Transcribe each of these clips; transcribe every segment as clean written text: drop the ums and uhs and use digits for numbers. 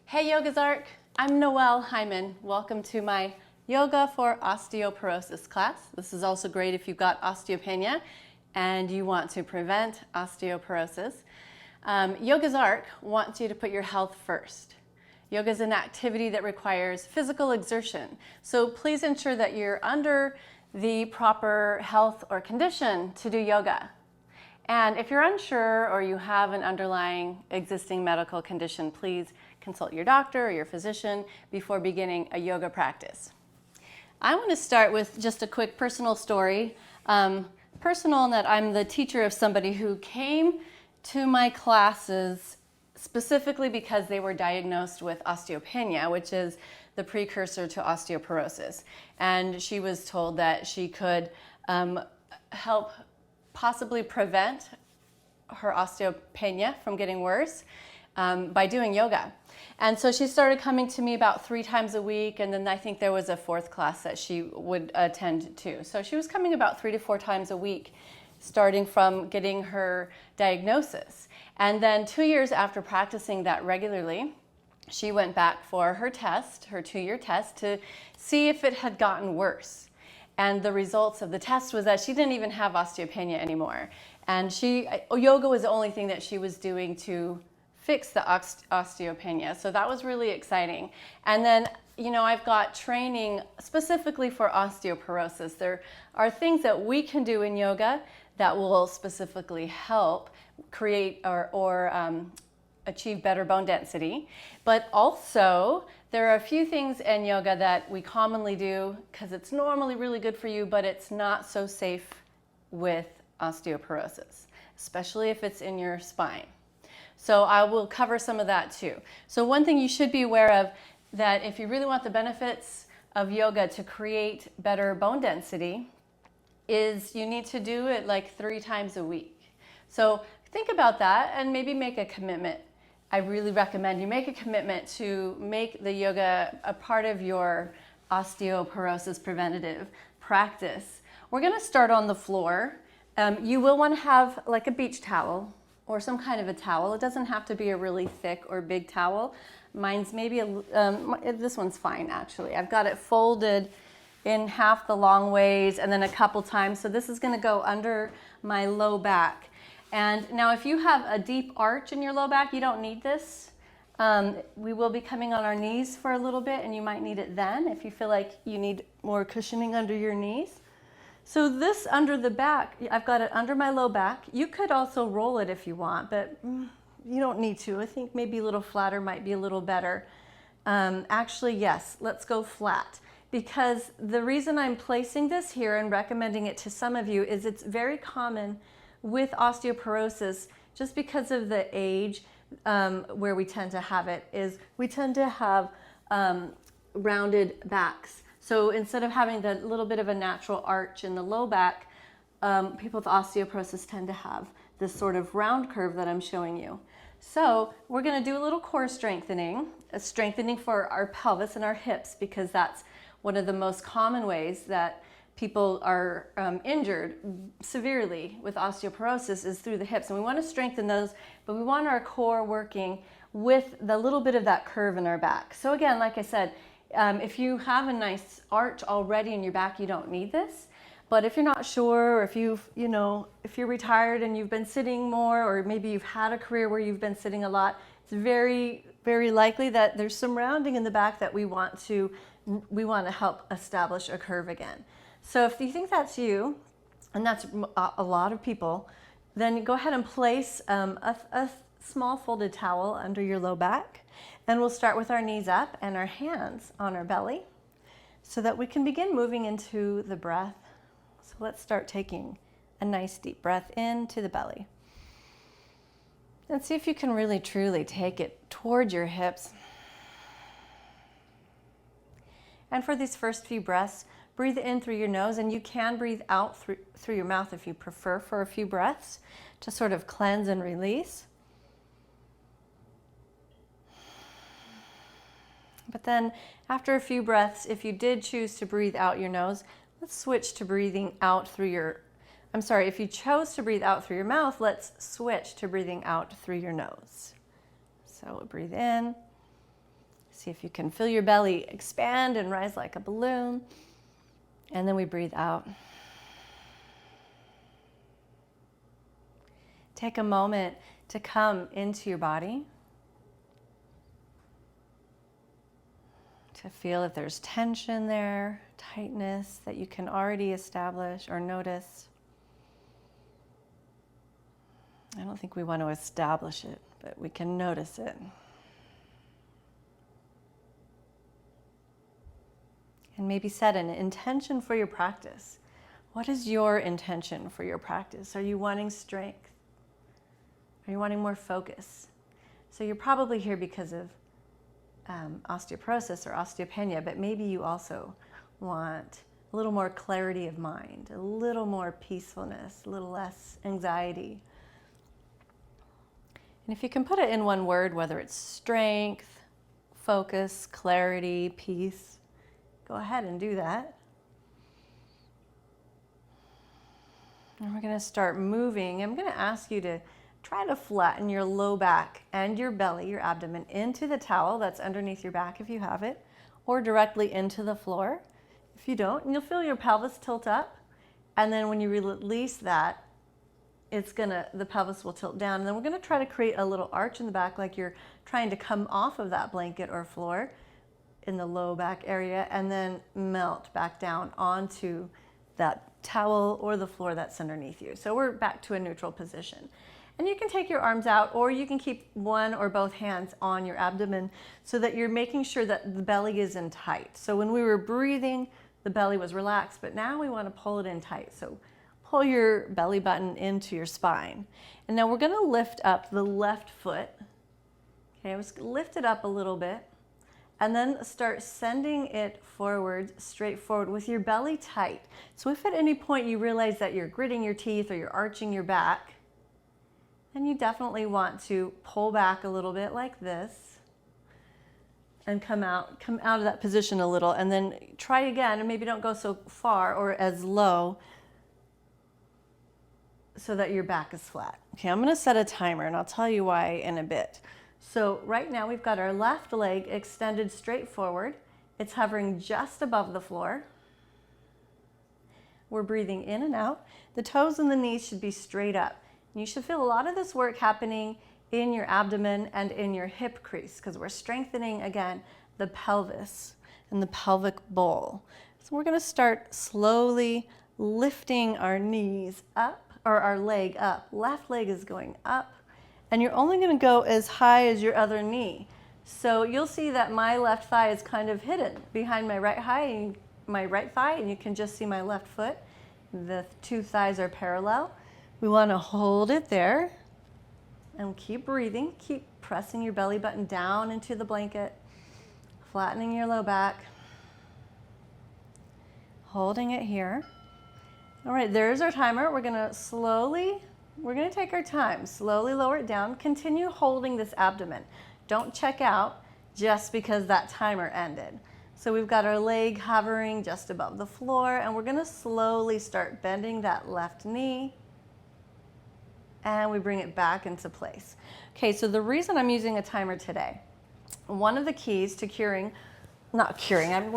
Hey Yogazark, I'm Noell Hyman. Welcome to my Yoga for Osteoporosis class. This is also great if you've got osteopenia and you want to prevent osteoporosis. Yogazark wants you to put your health first. Yoga is an activity that requires physical exertion, so please ensure that you're under the proper health or condition to do yoga. And if you're unsure or you have an underlying existing medical condition, please consult your doctor or your physician before beginning a yoga practice. I want to start with just a quick personal story. Personal in that I'm the teacher of somebody who came to my classes specifically because they were diagnosed with osteopenia, which is the precursor to osteoporosis. And she was told that she could help possibly prevent her osteopenia from getting worse by doing yoga. And so she started coming to me about 3 times a week, and then I think there was a 4th class that she would attend to. So she was coming about 3 to 4 times a week, starting from getting her diagnosis. And then 2 years after practicing that regularly, she went back for her test, her 2-year test, to see if it had gotten worse. And the results of the test was that she didn't even have osteopenia anymore. And yoga was the only thing that she was doing to fix the osteopenia. So that was really exciting. And then, I've got training specifically for osteoporosis. There are things that we can do in yoga that will specifically help create or achieve better bone density. But also, there are a few things in yoga that we commonly do because it's normally really good for you, but it's not so safe with osteoporosis, especially if it's in your spine. So I will cover some of that too. So one thing you should be aware of, that if you really want the benefits of yoga to create better bone density, is you need to do it like 3 times a week. So think about that and maybe make a commitment. I really recommend you make a commitment to make the yoga a part of your osteoporosis preventative practice. We're going to start on the floor. You will want to have like a beach towel or some kind of a towel. It doesn't have to be a really thick or big towel. Mine's maybe, this one's fine actually. I've got it folded in half the long ways and then a couple times. So this is going to go under my low back. And now if you have a deep arch in your low back, you don't need this. We will be coming on our knees for a little bit and you might need it then if you feel like you need more cushioning under your knees. So this under the back, I've got it under my low back. You could also roll it if you want, but you don't need to. I think maybe a little flatter might be a little better. Actually, yes, let's go flat. Because the reason I'm placing this here and recommending it to some of you is it's very common with osteoporosis, just because of the age where we tend to have it, is we tend to have rounded backs. So instead of having the little bit of a natural arch in the low back, people with osteoporosis tend to have this sort of round curve that I'm showing you. So we're going to do a little core strengthening, a strengthening for our pelvis and our hips, because that's one of the most common ways that people are injured severely with osteoporosis is through the hips. And we want to strengthen those, but we want our core working with the little bit of that curve in our back. So again, like I said, if you have a nice arch already in your back, you don't need this. But if you're not sure, or if if you're retired and you've been sitting more, or maybe you've had a career where you've been sitting a lot, it's very, very likely that there's some rounding in the back that we want to help establish a curve again. So if you think that's you, and that's a lot of people, then go ahead and place a small folded towel under your low back. And we'll start with our knees up and our hands on our belly so that we can begin moving into the breath. So let's start taking a nice deep breath into the belly. And see if you can really truly take it toward your hips. And for these first few breaths, breathe in through your nose, and you can breathe out through your mouth if you prefer for a few breaths to sort of cleanse and release. But then after a few breaths, if you did choose to breathe out your nose, let's switch to breathing out through your, if you chose to breathe out through your mouth, let's switch to breathing out through your nose. So breathe in See if you can feel your belly expand and rise like a balloon. And then we breathe out. Take a moment to come into your body, to feel if there's tension there, tightness that you can already establish or notice. I don't think we want to establish it, but we can notice it. And maybe set an intention for your practice. What is your intention for your practice? Are you wanting strength? Are you wanting more focus? So you're probably here because of osteoporosis or osteopenia, but maybe you also want a little more clarity of mind, a little more peacefulness, a little less anxiety. And if you can put it in one word, whether it's strength, focus, clarity, peace, go ahead and do that. And we're going to start moving. I'm going to ask you to try to flatten your low back and your belly, your abdomen, into the towel that's underneath your back if you have it, or directly into the floor if you don't. And you'll feel your pelvis tilt up. And then when you release that, the pelvis will tilt down. And then we're going to try to create a little arch in the back like you're trying to come off of that blanket or floor in the low back area, and then melt back down onto that towel or the floor that's underneath you. So we're back to a neutral position. And you can take your arms out, or you can keep one or both hands on your abdomen so that you're making sure that the belly is in tight. So when we were breathing, the belly was relaxed, but now we want to pull it in tight. So pull your belly button into your spine. And now we're going to lift up the left foot. Okay, let's lift it up a little bit. And then start sending it forward, straight forward with your belly tight. So if at any point you realize that you're gritting your teeth or you're arching your back, then you definitely want to pull back a little bit like this and come out of that position a little, and then try again, and maybe don't go so far or as low so that your back is flat. Okay, I'm going to set a timer, and I'll tell you why in a bit. So right now we've got our left leg extended straight forward. It's hovering just above the floor. We're breathing in and out. The toes and the knees should be straight up. And you should feel a lot of this work happening in your abdomen and in your hip crease, because we're strengthening, again, the pelvis and the pelvic bowl. So we're going to start slowly lifting our knees up, or our leg up. Left leg is going up. And you're only going to go as high as your other knee. So you'll see that my left thigh is kind of hidden behind my right thigh, and you can just see my left foot. The two thighs are parallel. We want to hold it there and keep breathing. Keep pressing your belly button down into the blanket, flattening your low back, holding it here. All right, there's our timer. We're going to take our time, slowly lower it down, continue holding this abdomen. Don't check out just because that timer ended. So we've got our leg hovering just above the floor, and we're going to slowly start bending that left knee, and we bring it back into place. Okay, so the reason I'm using a timer today, one of the keys to we're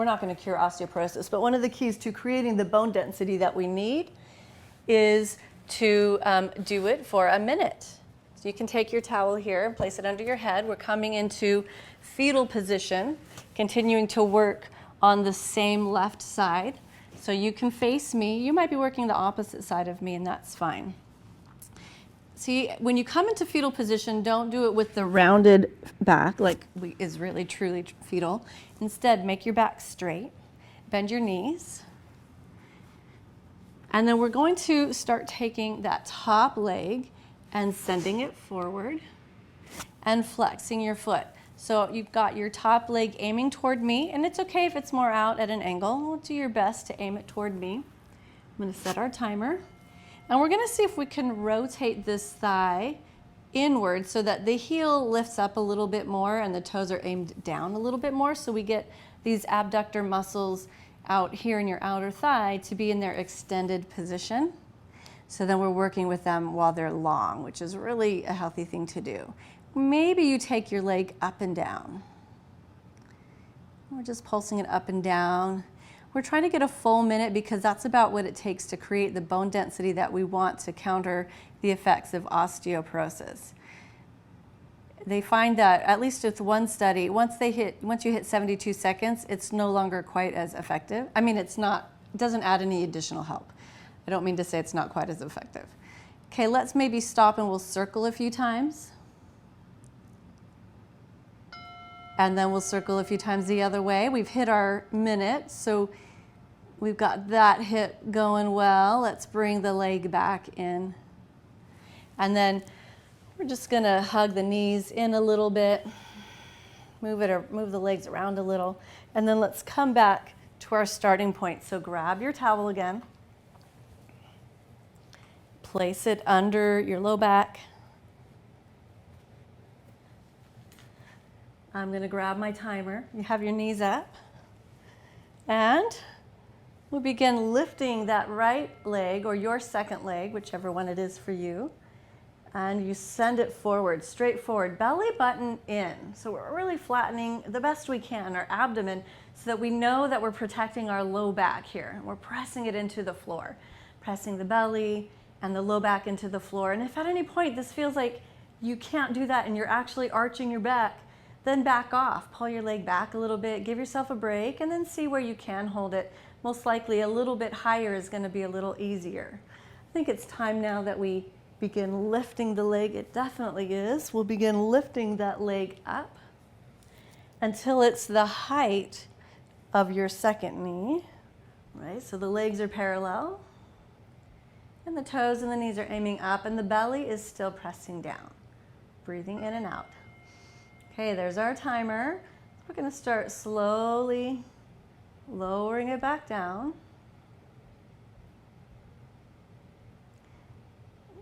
not going to cure osteoporosis, but one of the keys to creating the bone density that we need is to do it for a minute. So you can take your towel here and place it under your head. We're coming into fetal position, continuing to work on the same left side. So you can face me. You might be working the opposite side of me, and that's fine. See, when you come into fetal position, don't do it with the rounded back like is really truly fetal. Instead, make your back straight, bend your knees. And then we're going to start taking that top leg and sending it forward and flexing your foot. So you've got your top leg aiming toward me, and it's okay if it's more out at an angle. Do your best to aim it toward me. I'm going to set our timer. And we're going to see if we can rotate this thigh inward so that the heel lifts up a little bit more and the toes are aimed down a little bit more, so we get these abductor muscles out here in your outer thigh to be in their extended position. So then we're working with them while they're long, which is really a healthy thing to do. Maybe you take your leg up and down. We're just pulsing it up and down. We're trying to get a full minute because that's about what it takes to create the bone density that we want to counter the effects of osteoporosis. They find that, at least with one study, once you hit 72 seconds, it's no longer quite as effective. I mean, it doesn't add any additional help. I don't mean to say it's not quite as effective. Okay, let's maybe stop and we'll circle a few times. And then we'll circle a few times the other way. We've hit our minute, so we've got that hip going well. Let's bring the leg back in. And then we're just gonna hug the knees in a little bit, move the legs around a little, and then let's come back to our starting point. So grab your towel again, place it under your low back. I'm gonna grab my timer. You have your knees up, and we'll begin lifting that right leg, or your second leg, whichever one it is for you. And you send it forward, straight forward, belly button in. So we're really flattening the best we can our abdomen so that we know that we're protecting our low back here. We're pressing it into the floor, pressing the belly and the low back into the floor. And if at any point this feels like you can't do that and you're actually arching your back, then back off. Pull your leg back a little bit, give yourself a break, and then see where you can hold it. Most likely a little bit higher is going to be a little easier. I think it's time now that we begin lifting the leg. It definitely is. We'll begin lifting that leg up until it's the height of your second knee. Right? So the legs are parallel, and the toes and the knees are aiming up, and the belly is still pressing down. Breathing in and out. Okay, there's our timer. We're going to start slowly lowering it back down.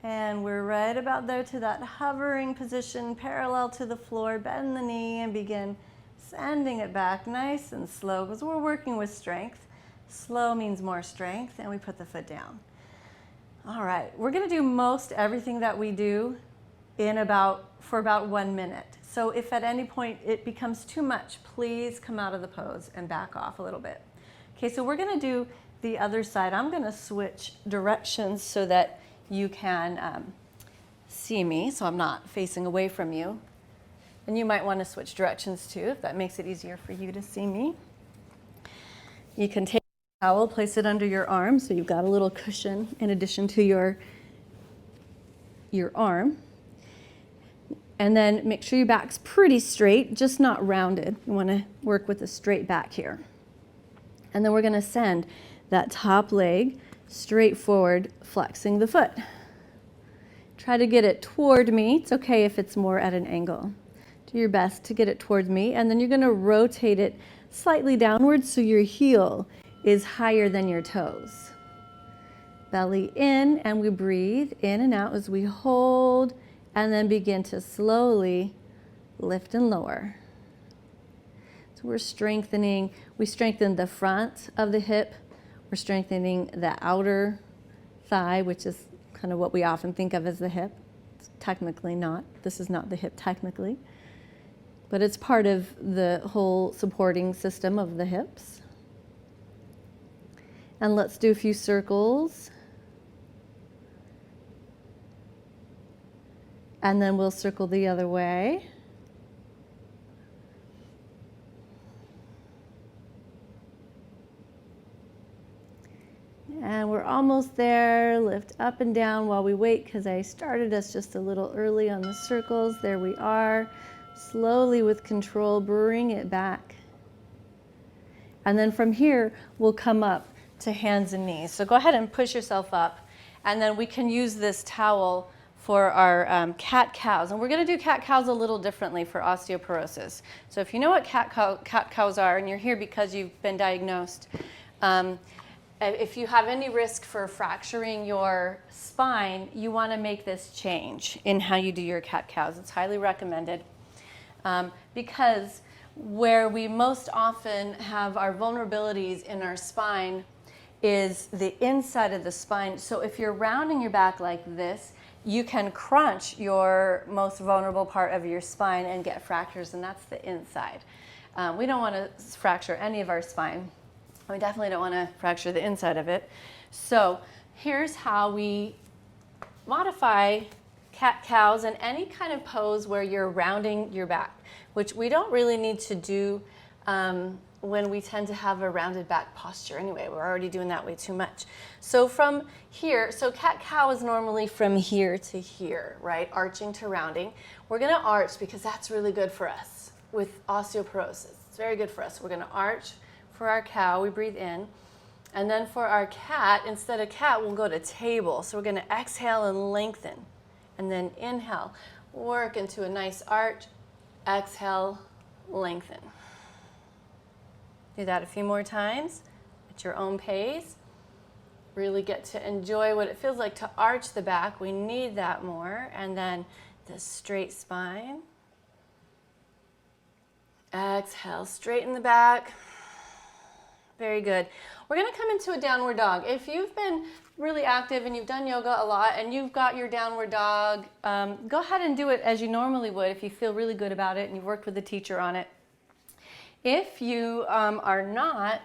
And we're right about there to that hovering position, parallel to the floor. Bend the knee and begin sending it back nice and slow, because we're working with strength. Slow means more strength, and we put the foot down. All right, we're going to do most everything that we do for about 1 minute. So if at any point it becomes too much, please come out of the pose and back off a little bit. Okay, so we're going to do the other side. I'm going to switch directions so that you can see me, so I'm not facing away from you. And you might want to switch directions too, if that makes it easier for you to see me. You can take a towel, place it under your arm, so you've got a little cushion in addition to your arm. And then make sure your back's pretty straight, just not rounded. You want to work with a straight back here. And then we're going to send that top leg straight forward, flexing the foot. Try to get it toward me. It's okay if it's more at an angle. Do your best to get it towards me, and then you're going to rotate it slightly downwards so your heel is higher than your toes. Belly in, and we breathe in and out as we hold, and then begin to slowly lift and lower. So we strengthen the front of the hip. We're strengthening the outer thigh, which is kind of what we often think of as the hip. It's technically not. This is not the hip technically, but it's part of the whole supporting system of the hips. And let's do a few circles. And then we'll circle the other way. And we're almost there. Lift up and down while we wait, because I started us just a little early on the circles. There we are. Slowly with control, bring it back. And then from here, we'll come up to hands and knees. So go ahead and push yourself up. And then we can use this towel for our cat-cows. And we're going to do cat-cows a little differently for osteoporosis. So if you know what cat-cows are, and you're here because you've been diagnosed, if you have any risk for fracturing your spine, you want to make this change in how you do your cat-cows. It's highly recommended because where we most often have our vulnerabilities in our spine is the inside of the spine. So if you're rounding your back like this, you can crunch your most vulnerable part of your spine and get fractures, and that's the inside. We don't want to fracture any of our spine. We definitely don't want to fracture the inside of it. So here's how we modify cat-cows in any kind of pose where you're rounding your back, which we don't really need to do when we tend to have a rounded back posture anyway. We're already doing that way too much. So from here, so cat-cow is normally from here to here, right? Arching to rounding. We're gonna arch because that's really good for us with osteoporosis. It's very good for us. We're gonna arch for our cow, we breathe in. And then for our cat, instead of cat, we'll go to table. So we're gonna exhale and lengthen. And then inhale, work into a nice arch. Exhale, lengthen. Do that a few more times at your own pace. Really get to enjoy what it feels like to arch the back. We need that more. And then the straight spine. Exhale, straighten the back. Very good. We're going to come into a downward dog. If you've been really active and you've done yoga a lot and you've got your downward dog, go ahead and do it as you normally would if you feel really good about it and you've worked with a teacher on it. If you are not,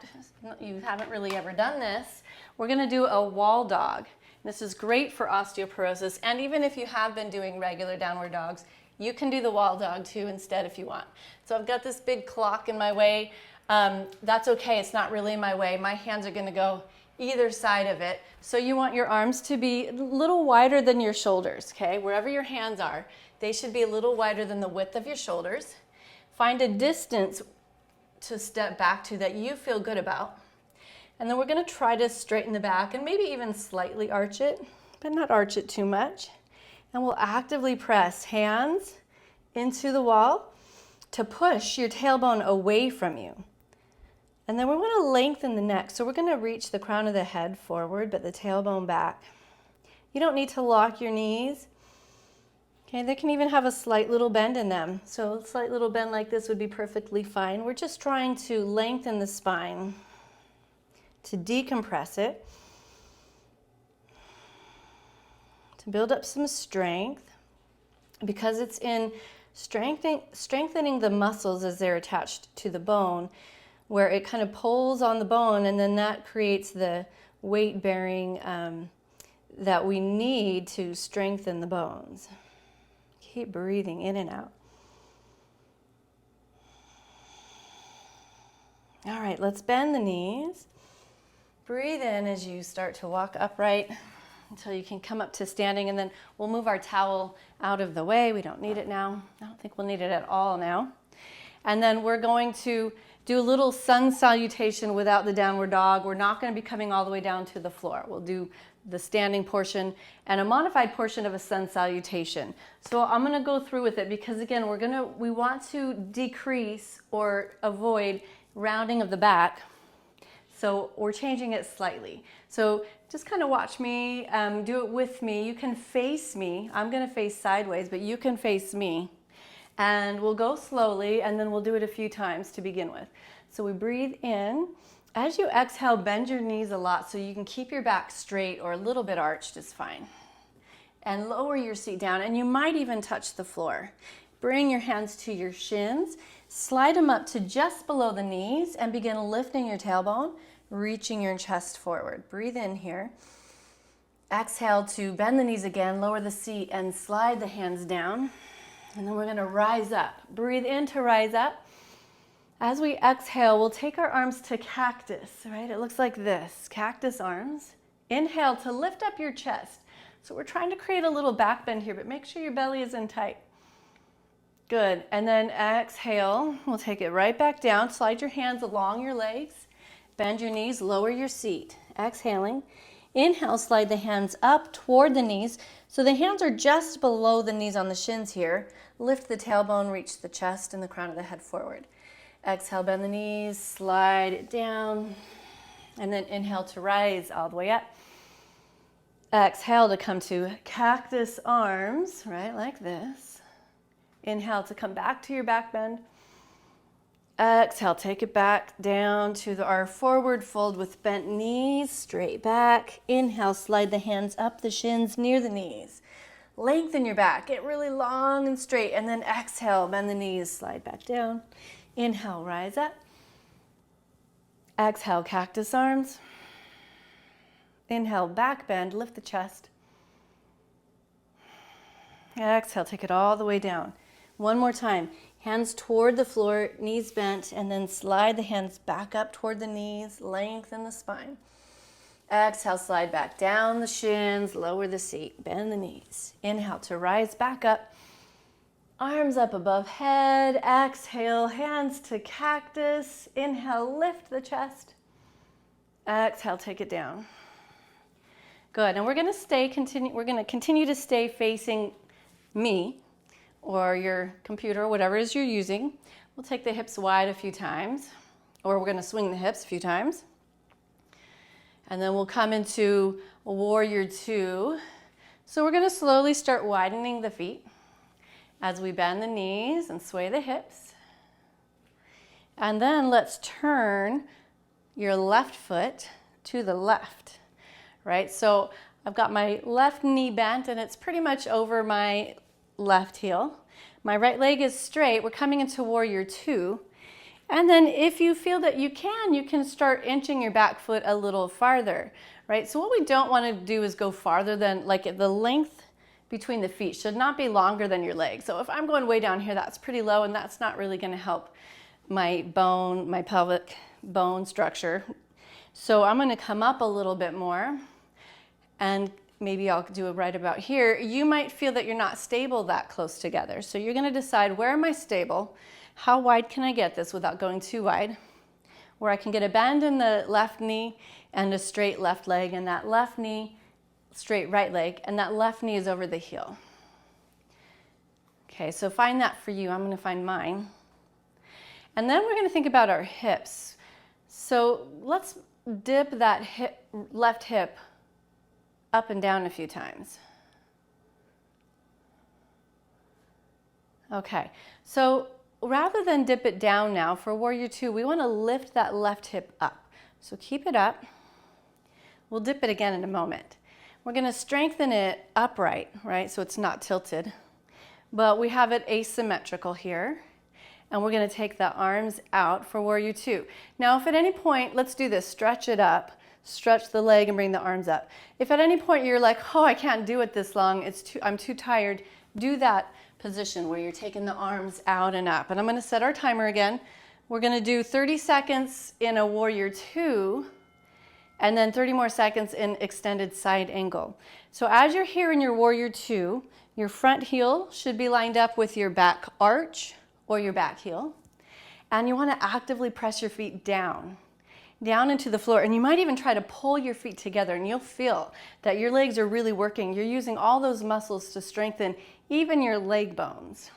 you haven't really ever done this, we're going to do a wall dog. This is great for osteoporosis, and even if you have been doing regular downward dogs, you can do the wall dog too instead if you want. So I've got this big clock in my way. That's okay, it's not really in my way. My hands are going to go either side of it. So you want your arms to be a little wider than your shoulders, okay? Wherever your hands are, they should be a little wider than the width of your shoulders. Find a distance to step back to that you feel good about. And then we're going to try to straighten the back and maybe even slightly arch it, but not arch it too much. And we'll actively press hands into the wall to push your tailbone away from you. And then we're going to lengthen the neck. So we're going to reach the crown of the head forward, but the tailbone back. You don't need to lock your knees. Okay, they can even have a slight little bend in them. So a slight little bend like this would be perfectly fine. We're just trying to lengthen the spine, to decompress it, to build up some strength, because it's in strengthening the muscles as they're attached to the bone, where it kind of pulls on the bone, and then that creates the weight bearing that we need to strengthen the bones. Keep breathing in and out. All right, let's bend the knees. Breathe in as you start to walk upright until you can come up to standing, and then we'll move our towel out of the way. We don't need it now. I don't think we'll need it at all now. And then we're going to do a little sun salutation without the downward dog. We're not going to be coming all the way down to the floor. We'll do the standing portion and a modified portion of a sun salutation. So I'm going to go through with it because again, we want to decrease or avoid rounding of the back. So we're changing it slightly. So just kind of watch me, do it with me. You can face me. I'm going to face sideways, but you can face me. And we'll go slowly, and then we'll do it a few times to begin with. So we breathe in. As you exhale, bend your knees a lot so you can keep your back straight or a little bit arched is fine. And lower your seat down, and you might even touch the floor. Bring your hands to your shins, slide them up to just below the knees, and begin lifting your tailbone, reaching your chest forward. Breathe in here. Exhale to bend the knees again, lower the seat, and slide the hands down. And then we're going to rise up. Breathe in to rise up. As we exhale, we'll take our arms to cactus, right? It looks like this, cactus arms. Inhale to lift up your chest. So we're trying to create a little back bend here, but make sure your belly is in tight. Good. And then exhale, we'll take it right back down. Slide your hands along your legs. Bend your knees, lower your seat. Exhaling. Inhale, slide the hands up toward the knees. So the hands are just below the knees on the shins here. Lift the tailbone, reach the chest and the crown of the head forward. Exhale, bend the knees, slide it down, and then inhale to rise all the way up. Exhale to come to cactus arms, right, like this. Inhale to come back to your back bend. Exhale, take it back down to our forward fold with bent knees, straight back. Inhale, slide the hands up the shins near the knees. Lengthen your back, get really long and straight, and then exhale, bend the knees, slide back down. Inhale, rise up. Exhale, cactus arms. Inhale, back bend, lift the chest. Exhale, take it all the way down. One more time. Hands toward the floor, knees bent, and then slide the hands back up toward the knees, lengthen the spine. Exhale, slide back down the shins, lower the seat, bend the knees. Inhale to rise back up. Arms up above head. Exhale, hands to cactus. Inhale, lift the chest. Exhale, take it down. Good, and we're going to continue to stay facing me or your computer, whatever it is you're using. We'll take the hips wide a few times, or we're going to swing the hips a few times. And then we'll come into warrior two. So we're going to slowly start widening the feet as we bend the knees and sway the hips. And then let's turn your left foot to the left, right? So I've got my left knee bent and it's pretty much over my left heel. My right leg is straight. We're coming into warrior two. And then if you feel that you can start inching your back foot a little farther, right? So what we don't want to do is go farther than, like, the length between the feet should not be longer than your leg. So if I'm going way down here, that's pretty low, and that's not really going to help my bone, my pelvic bone structure. So I'm going to come up a little bit more, and maybe I'll do it right about here. You might feel that you're not stable that close together. So you're going to decide, where am I stable? How wide can I get this without going too wide? Where I can get a bend in the left knee and a straight left leg, and that left knee, straight right leg, and that left knee is over the heel. Okay, so find that for you. I'm going to find mine. And then we're going to think about our hips. So let's dip that left hip up and down a few times. Okay, so rather than dip it down now, for warrior two, we want to lift that left hip up. So keep it up. We'll dip it again in a moment. We're going to strengthen it upright, right, so it's not tilted. But we have it asymmetrical here. And we're going to take the arms out for warrior two. Now, if at any point, let's do this, stretch it up, stretch the leg and bring the arms up. If at any point you're like, oh, I can't do it this long, I'm too tired, do that position where you're taking the arms out and up. And I'm going to set our timer again. We're going to do 30 seconds in a warrior two, and then 30 more seconds in extended side angle. So as you're here in your warrior two, your front heel should be lined up with your back arch or your back heel. And you want to actively press your feet down into the floor. And you might even try to pull your feet together, and you'll feel that your legs are really working. You're using all those muscles to strengthen even your leg bones.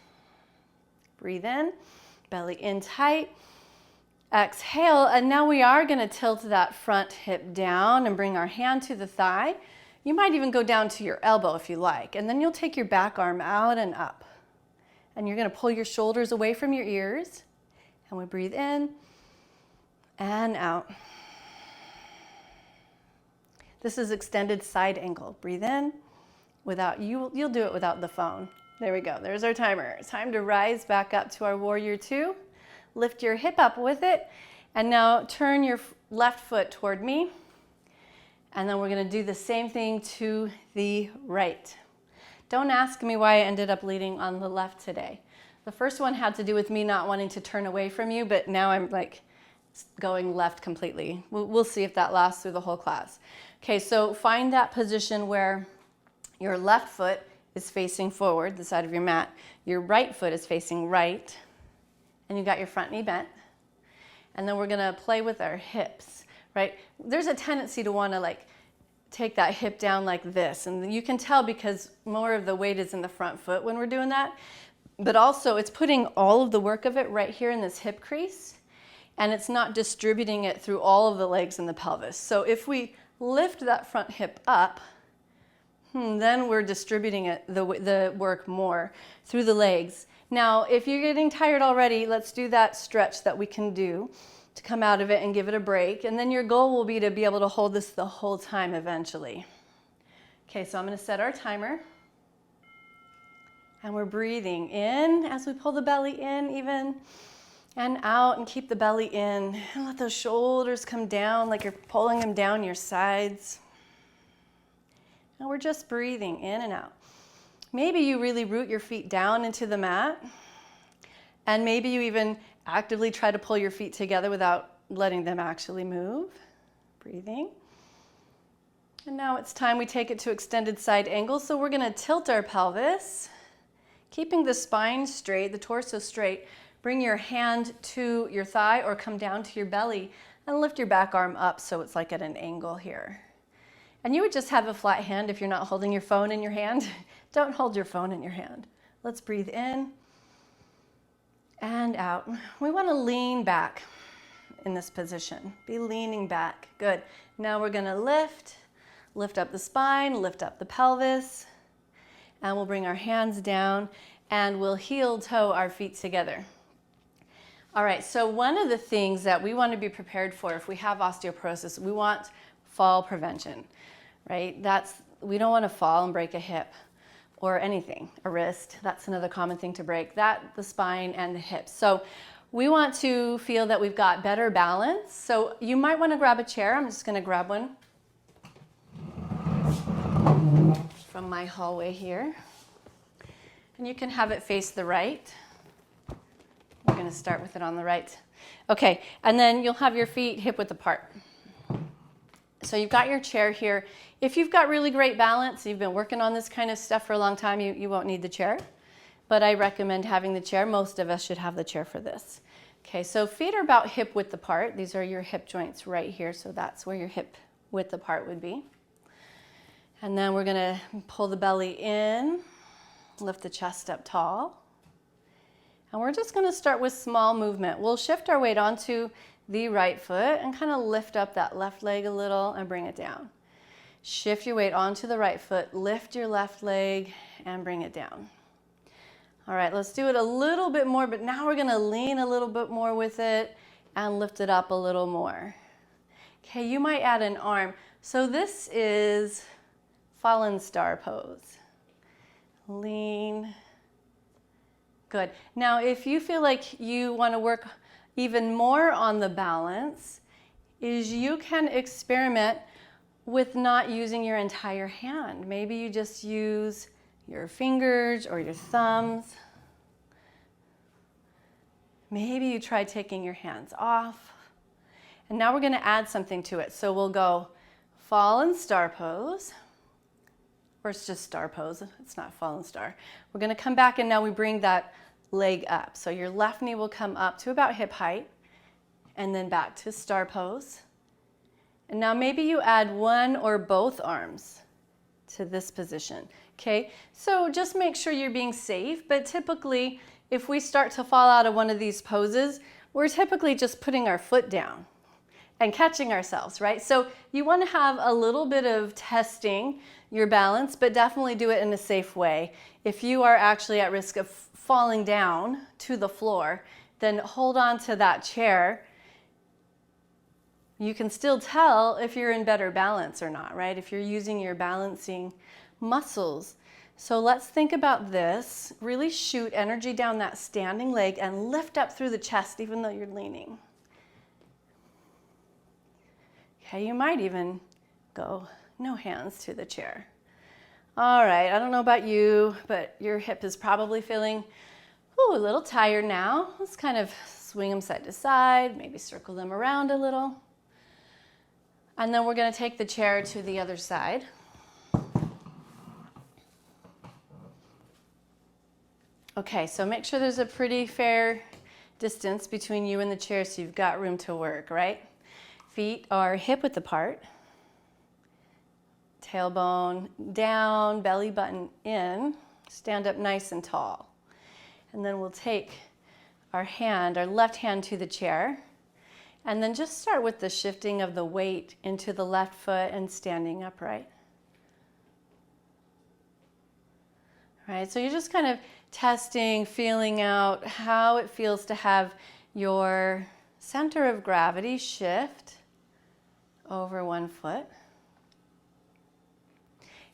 Breathe in, belly in tight. Exhale, and now we are going to tilt that front hip down and bring our hand to the thigh. You might even go down to your elbow if you like, and then you'll take your back arm out and up. And you're going to pull your shoulders away from your ears, and we breathe in and out. This is extended side angle. Breathe in. You'll do it without the phone. There we go. There's our timer. It's time to rise back up to our warrior two. Lift your hip up with it, and now turn your left foot toward me. And then we're going to do the same thing to the right. Don't ask me why I ended up leading on the left today. The first one had to do with me not wanting to turn away from you, but now I'm like going left completely. We'll see if that lasts through the whole class. Okay, so find that position where your left foot is facing forward, the side of your mat. Your right foot is facing right, and you got your front knee bent. And then we're going to play with our hips, right? There's a tendency to want to like take that hip down like this, and you can tell because more of the weight is in the front foot when we're doing that, but also it's putting all of the work of it right here in this hip crease, and it's not distributing it through all of the legs and the pelvis. So if we lift that front hip up, then we're distributing it, the work more through the legs. Now, if you're getting tired already, let's do that stretch that we can do to come out of it and give it a break. And then your goal will be to be able to hold this the whole time eventually. Okay, so I'm going to set our timer. And we're breathing in as we pull the belly in even, and out, and keep the belly in. And let those shoulders come down like you're pulling them down your sides. And we're just breathing in and out. Maybe you really root your feet down into the mat. And maybe you even actively try to pull your feet together without letting them actually move. Breathing. And now it's time we take it to extended side angle. So we're going to tilt our pelvis, keeping the spine straight, the torso straight. Bring your hand to your thigh or come down to your belly and lift your back arm up so it's like at an angle here. And you would just have a flat hand if you're not holding your phone in your hand. Don't hold your phone in your hand. Let's breathe in and out. We want to lean back in this position. Be leaning back. Good. Now we're going to lift up the spine, lift up the pelvis, and we'll bring our hands down and we'll heel toe our feet together. All right, so one of the things that we want to be prepared for if we have osteoporosis, we want fall prevention, right? We don't want to fall and break a hip or anything, a wrist. That's another common thing to break, the spine and the hips. So we want to feel that we've got better balance. So you might want to grab a chair. I'm just going to grab one from my hallway here. And you can have it face the right. We're going to start with it on the right. Okay, and then you'll have your feet hip width apart. So you've got your chair here. If you've got really great balance, you've been working on this kind of stuff for a long time, you won't need the chair. But I recommend having the chair. Most of us should have the chair for this. Okay, so feet are about hip width apart. These are your hip joints right here, so that's where your hip width apart would be. And then we're going to pull the belly in, lift the chest up tall. And we're just going to start with small movement. We'll shift our weight onto the right foot and kind of lift up that left leg a little and bring it down. Shift your weight onto the right foot, lift your left leg and bring it down. All right, let's do it a little bit more, but now we're going to lean a little bit more with it and lift it up a little more. Okay, you might add an arm. So this is fallen star pose. Lean. Good. Now, if you feel like you want to work even more on the balance, you can experiment with not using your entire hand. Maybe you just use your fingers or your thumbs. Maybe you try taking your hands off. And now we're going to add something to it. So we'll go fallen star pose, or it's just star pose. It's not fallen star. We're going to come back and now we bring that leg up. So your left knee will come up to about hip height and then back to star pose. And now maybe you add one or both arms to this position. Okay, so just make sure you're being safe, but typically if we start to fall out of one of these poses, we're typically just putting our foot down and catching ourselves, right? So you want to have a little bit of testing your balance, but definitely do it in a safe way. If you are actually at risk of falling down to the floor, then hold on to that chair. You can still tell if you're in better balance or not, right? If you're using your balancing muscles. So let's think about this. Really shoot energy down that standing leg and lift up through the chest even though you're leaning. Okay, you might even go no hands to the chair. All right, I don't know about you, but your hip is probably feeling a little tired now. Let's kind of swing them side to side, maybe circle them around a little. And then we're going to take the chair to the other side. Okay, so make sure there's a pretty fair distance between you and the chair so you've got room to work, right? Feet are hip width apart. Tailbone down, belly button in. Stand up nice and tall. And then we'll take our left hand to the chair. And then just start with the shifting of the weight into the left foot and standing upright. All right, so you're just kind of testing, feeling out how it feels to have your center of gravity shift over one foot.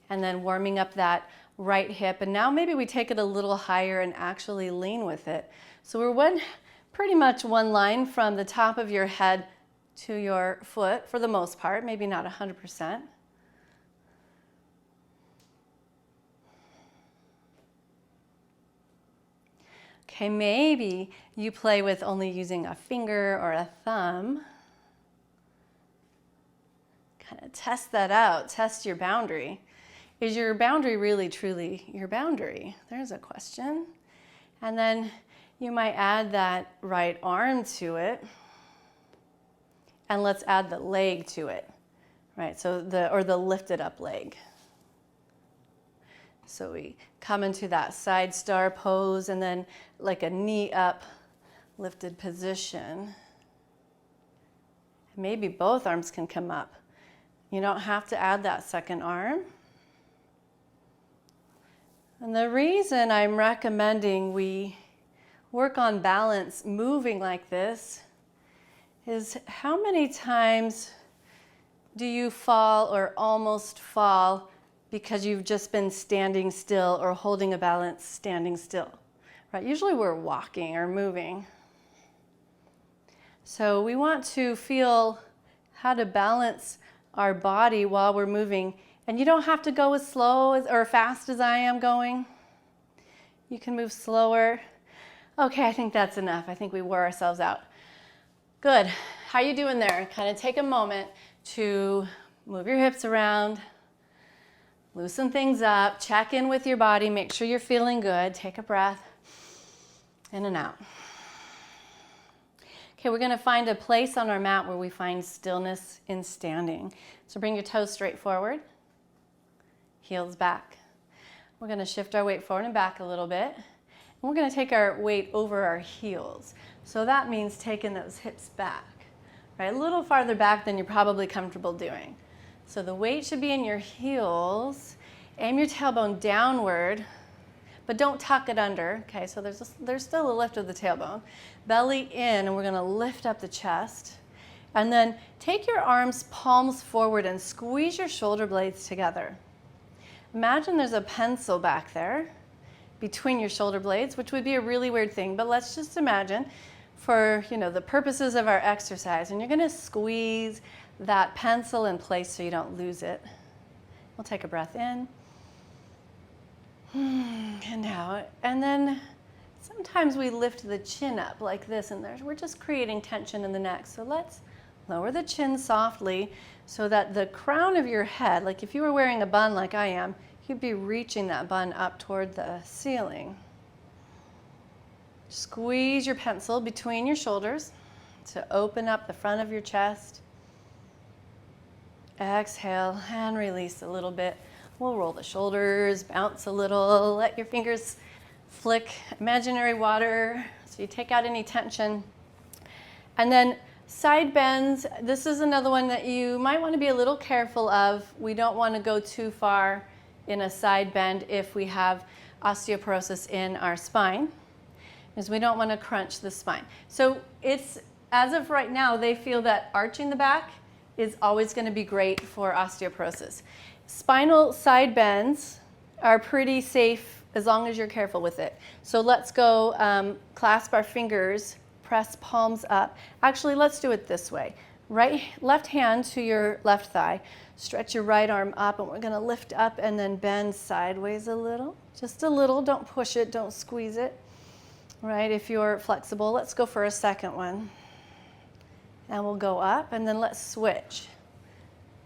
And then warming up that right hip. And now maybe we take it a little higher and actually lean with it. So we're pretty much one line from the top of your head to your foot for the most part, maybe not 100%. Okay, maybe you play with only using a finger or a thumb. Kind of test that out, test your boundary. Is your boundary really truly your boundary? There's a question. And then you might add that right arm to it. And let's add the leg to it, right? So the lifted up leg. So we come into that side star pose and then like a knee up lifted position. Maybe both arms can come up. You don't have to add that second arm. And the reason I'm recommending we work on balance moving like this is how many times do you fall or almost fall because you've just been standing still or holding a balance standing still, right? Usually we're walking or moving. So we want to feel how to balance our body while we're moving. And you don't have to go as slow or fast as I am going. You can move slower. Okay, I think that's enough. I think we wore ourselves out. Good. How you doing there? Kind of take a moment to move your hips around, loosen things up, check in with your body, make sure you're feeling good. Take a breath, in and out. Okay, we're going to find a place on our mat where we find stillness in standing. So bring your toes straight forward, heels back. We're going to shift our weight forward and back a little bit. And we're going to take our weight over our heels. So that means taking those hips back, right? A little farther back than you're probably comfortable doing. So the weight should be in your heels. Aim your tailbone downward, but don't tuck it under. Okay, so there's still a lift of the tailbone. Belly in, and we're going to lift up the chest. And then take your arms palms forward and squeeze your shoulder blades together. Imagine there's a pencil back there between your shoulder blades, which would be a really weird thing, but let's just imagine for, the purposes of our exercise. And you're going to squeeze that pencil in place so you don't lose it. We'll take a breath in and out. And then sometimes we lift the chin up like this, and we're just creating tension in the neck. So let's lower the chin softly so that the crown of your head, like if you were wearing a bun like I am, you'd be reaching that bun up toward the ceiling. Squeeze your pencil between your shoulders to open up the front of your chest. Exhale and release a little bit. We'll roll the shoulders, bounce a little, let your fingers flick imaginary water so you take out any tension. And then side bends, this is another one that you might want to be a little careful of. We don't want to go too far in a side bend if we have osteoporosis in our spine, because we don't want to crunch the spine. So it's, as of right now, they feel that arching the back is always going to be great for osteoporosis. Spinal side bends are pretty safe as long as you're careful with it. So let's go clasp our fingers, press palms up. Actually, let's do it this way. Left hand to your left thigh. Stretch your right arm up, and we're going to lift up and then bend sideways a little. Just a little. Don't push it. Don't squeeze it. Right? If you're flexible, let's go for a second one. And we'll go up, and then let's switch.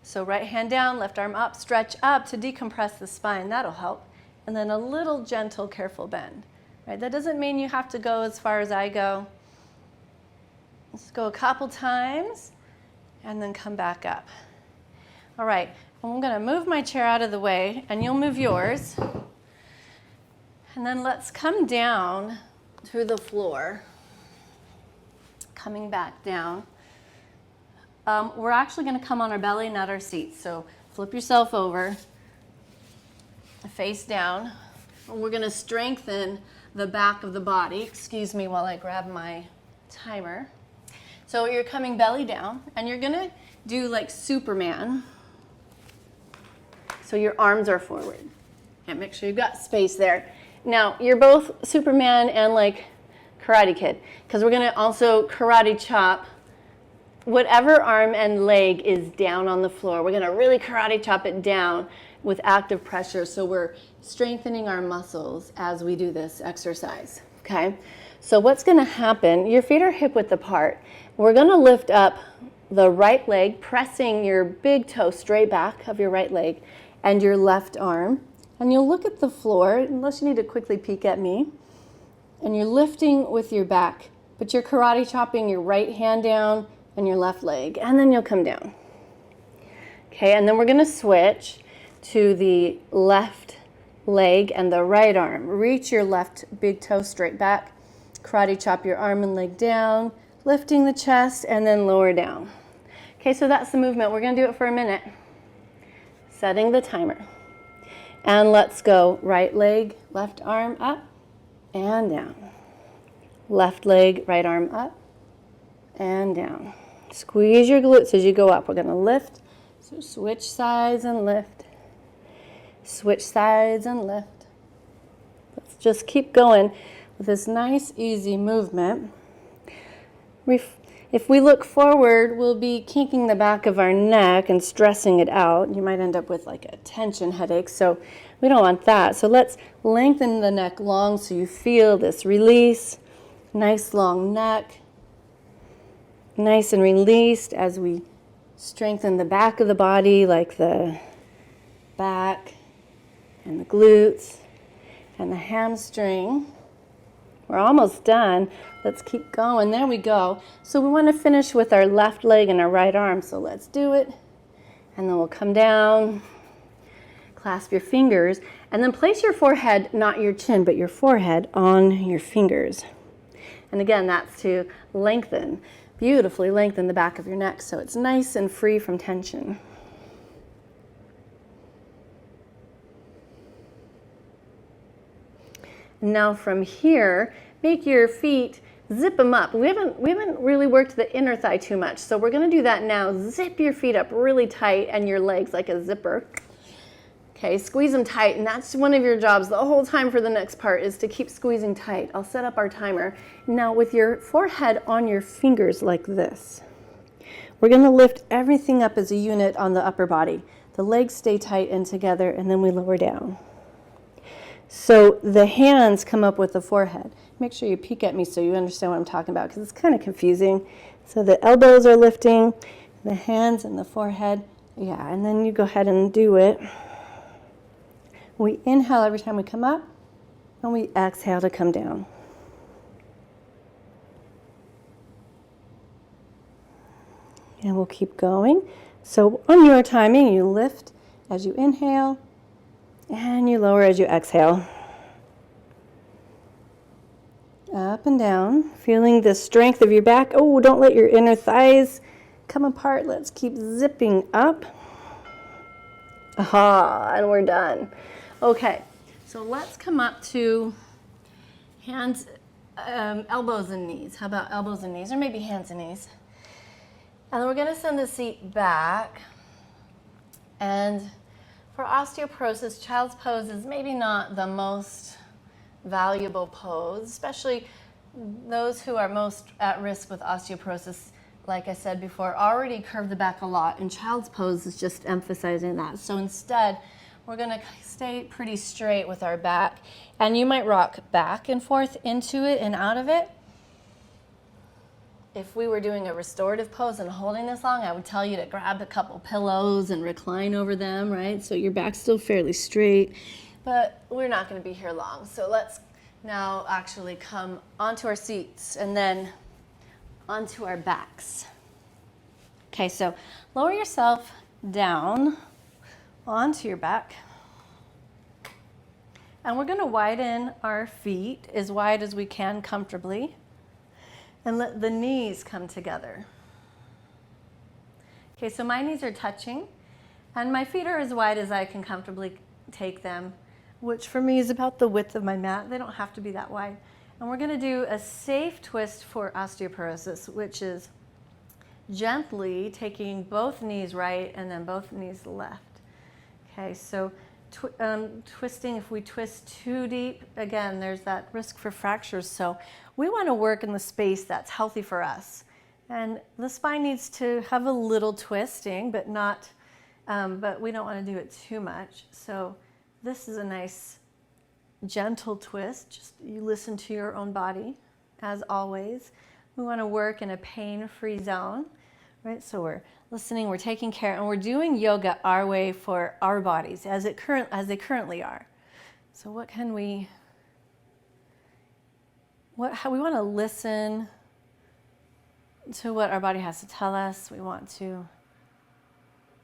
So right hand down, left arm up, stretch up to decompress the spine. That'll help. And then a little gentle, careful bend. Right? That doesn't mean you have to go as far as I go. Let's go a couple times, and then come back up. All right, I'm going to move my chair out of the way, and you'll move yours. And then let's come down to the floor, coming back down. We're actually going to come on our belly, not our seats. So flip yourself over, face down. We're going to strengthen the back of the body. Excuse me while I grab my timer. So you're coming belly down, and you're going to do like Superman. So your arms are forward. Okay, make sure you've got space there. Now, you're both Superman and like Karate Kid, because we're gonna also karate chop whatever arm and leg is down on the floor. We're gonna really karate chop it down with active pressure, so we're strengthening our muscles as we do this exercise, okay? So what's gonna happen, your feet are hip width apart. We're gonna lift up the right leg, pressing your big toe straight back of your right leg and your left arm. And you'll look at the floor, unless you need to quickly peek at me, and you're lifting with your back, but you're karate chopping your right hand down and your left leg, and then you'll come down. Okay, and then we're gonna switch to the left leg and the right arm. Reach your left big toe straight back, karate chop your arm and leg down, lifting the chest, and then lower down. Okay, so that's the movement. We're gonna do it for a minute. Setting the timer. And let's go right leg, left arm up and down. Left leg, right arm up and down. Squeeze your glutes as you go up. We're gonna lift, so switch sides and lift. Switch sides and lift. Let's just keep going with this nice, easy movement. If we look forward, we'll be kinking the back of our neck and stressing it out. You might end up with like a tension headache, so we don't want that. So let's lengthen the neck long so you feel this release. Nice long neck. Nice and released as we strengthen the back of the body, like the back and the glutes and the hamstring. We're almost done. Let's keep going. There we go. So we want to finish with our left leg and our right arm. So let's do it. And then we'll come down, clasp your fingers, and then place your forehead, not your chin, but your forehead on your fingers. And again, that's to lengthen, beautifully lengthen the back of your neck so it's nice and free from tension. Now from here, make your feet, zip them up. We haven't really worked the inner thigh too much, so we're gonna do that now. Zip your feet up really tight and your legs like a zipper. Okay, squeeze them tight, and that's one of your jobs the whole time for the next part is to keep squeezing tight. I'll set up our timer. Now with your forehead on your fingers like this, we're gonna lift everything up as a unit on the upper body. The legs stay tight and together, and then we lower down. So the hands come up with the forehead. Make sure you peek at me so you understand what I'm talking about, because it's kind of confusing. So the elbows are lifting, the hands and the forehead. Yeah, and then you go ahead and do it. We inhale every time we come up, and we exhale to come down. And we'll keep going. So on your timing, you lift as you inhale, and you lower as you exhale. Up and down, feeling the strength of your back. Oh, don't let your inner thighs come apart. Let's keep zipping up. Aha, and we're done. Okay, so let's come up to hands, elbows and knees. How about elbows and knees, or maybe hands and knees? And then we're gonna send the seat back. And for osteoporosis, child's pose is maybe not the most valuable pose, especially those who are most at risk with osteoporosis, like I said before, already curve the back a lot, and child's pose is just emphasizing that. So instead, we're gonna stay pretty straight with our back, and you might rock back and forth into it and out of it. If we were doing a restorative pose and holding this long, I would tell you to grab a couple pillows and recline over them, right? So your back's still fairly straight, but we're not gonna be here long. So let's now actually come onto our seats and then onto our backs. Okay, so lower yourself down onto your back. And we're gonna widen our feet as wide as we can comfortably. And let the knees come together. Okay, so my knees are touching, and my feet are as wide as I can comfortably take them, which for me is about the width of my mat. They don't have to be that wide. And we're gonna do a safe twist for osteoporosis, which is gently taking both knees right and then both knees left. Okay, so twisting, if we twist too deep, again, there's that risk for fractures. So we want to work in the space that's healthy for us. And the spine needs to have a little twisting, but not, but we don't want to do it too much. So this is a nice gentle twist. Just you listen to your own body, as always. We want to work in a pain-free zone, right? So we're listening, we're taking care, and we're doing yoga our way for our bodies as they currently are. So what can we? How we want to listen to what our body has to tell us. We want to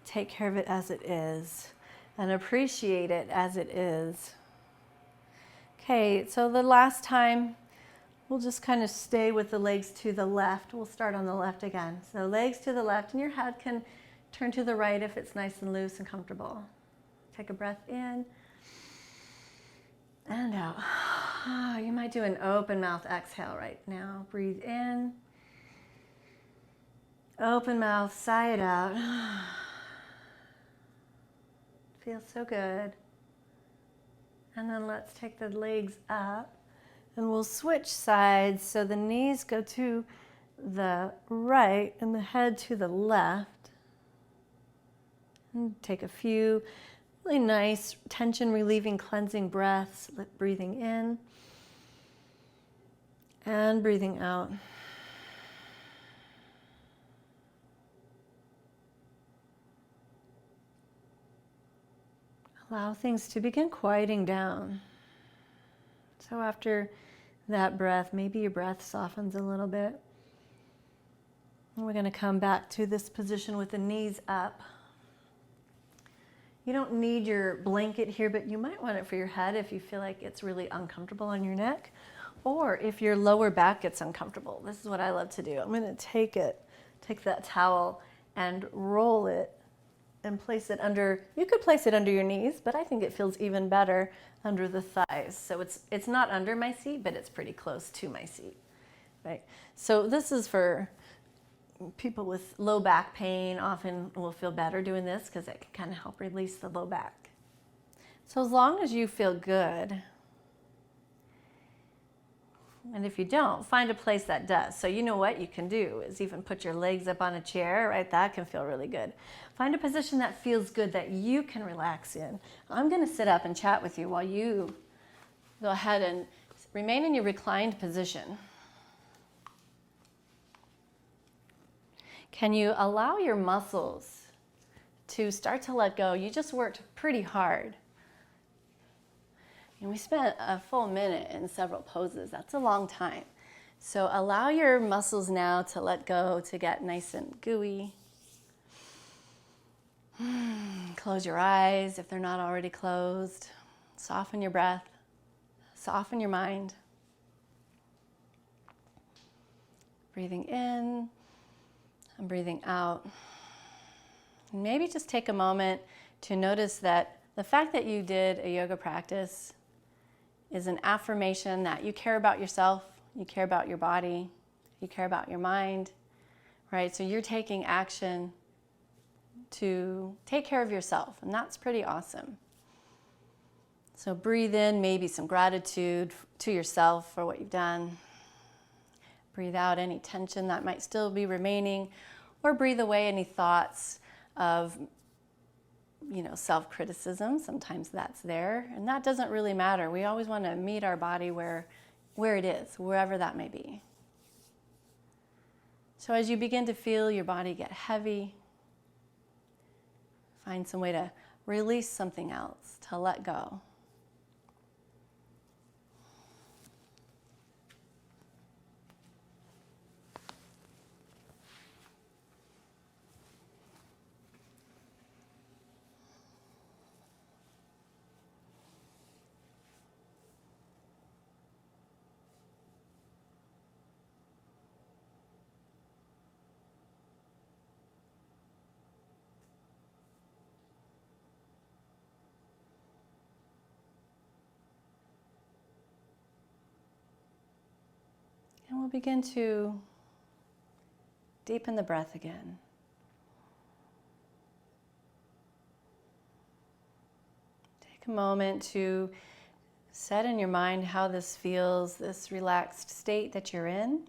take care of it as it is and appreciate it as it is. Okay, so the last time, we'll just kind of stay with the legs to the left. We'll start on the left again. So legs to the left, and your head can turn to the right if it's nice and loose and comfortable. Take a breath in and out. You might do an open mouth exhale right now. Breathe in. Open mouth, sigh it out. Feels so good. And then let's take the legs up. And we'll switch sides so the knees go to the right and the head to the left. And take a few really nice tension relieving cleansing breaths, breathing in and breathing out. Allow things to begin quieting down. So after that breath, maybe your breath softens a little bit. And we're going to come back to this position with the knees up. You don't need your blanket here, but you might want it for your head if you feel like it's really uncomfortable on your neck, or if your lower back gets uncomfortable. This is what I love to do. I'm going to take that towel and roll it and place it under, you could place it under your knees, but I think it feels even better under the thighs. So it's not under my seat, but it's pretty close to my seat, right? So this is for people with low back pain. Often will feel better doing this because it can kind of help release the low back. So as long as you feel good, and if you don't, find a place that does. So you know what you can do is even put your legs up on a chair, right? That can feel really good. Find a position that feels good that you can relax in. I'm going to sit up and chat with you while you go ahead and remain in your reclined position. Can you allow your muscles to start to let go? You just worked pretty hard. And we spent a full minute in several poses. That's a long time. So allow your muscles now to let go, to get nice and gooey. Close your eyes if they're not already closed. Soften your breath. Soften your mind. Breathing in and breathing out. And maybe just take a moment to notice that the fact that you did a yoga practice is an affirmation that you care about yourself, you care about your body, you care about your mind, right? So you're taking action to take care of yourself, and that's pretty awesome. So breathe in maybe some gratitude to yourself for what you've done. Breathe out any tension that might still be remaining, or breathe away any thoughts of self-criticism. Sometimes that's there, and that doesn't really matter. We always want to meet our body where it is, wherever that may be. So as you begin to feel your body get heavy, find some way to release something else, to let go. And we'll begin to deepen the breath again. Take a a moment to set in your mind how this feels, this relaxed state that you're in.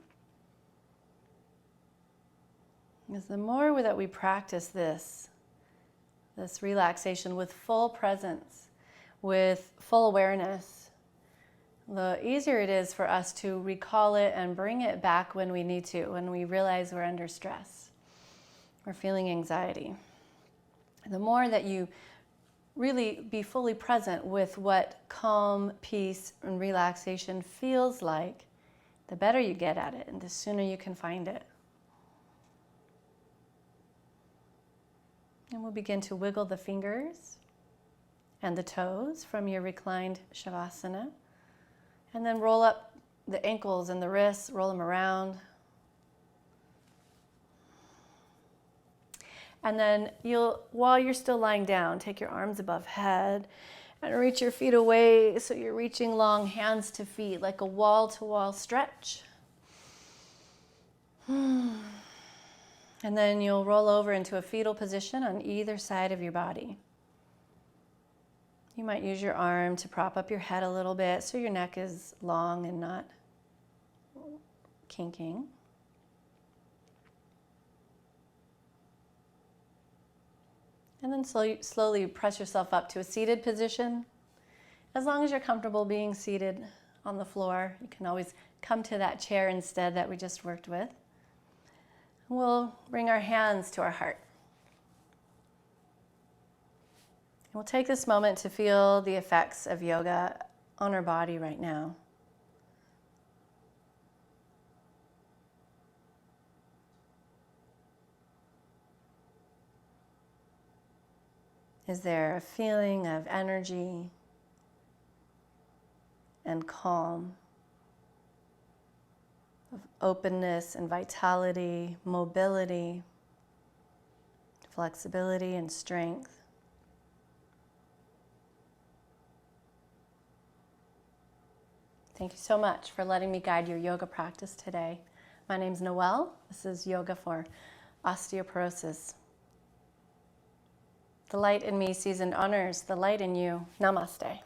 Because the more that we practice this relaxation with full presence, with full awareness, the easier it is for us to recall it and bring it back when we need to, when we realize we're under stress, we're feeling anxiety. The more that you really be fully present with what calm, peace, and relaxation feels like, the better you get at it and the sooner you can find it. And we'll begin to wiggle the fingers and the toes from your reclined Shavasana. And then roll up the ankles and the wrists, roll them around. And then while you're still lying down, take your arms above head and reach your feet away so you're reaching long hands to feet like a wall-to-wall stretch. And then you'll roll over into a fetal position on either side of your body. You might use your arm to prop up your head a little bit so your neck is long and not kinking. And then slowly press yourself up to a seated position. As long as you're comfortable being seated on the floor, you can always come to that chair instead that we just worked with. We'll bring our hands to our heart. And we'll take this moment to feel the effects of yoga on our body right now. Is there a feeling of energy and calm, of openness and vitality, mobility, flexibility and strength? Thank you so much for letting me guide your yoga practice today. My name's Noelle. This is Yoga for Osteoporosis. The light in me sees and honors the light in you. Namaste.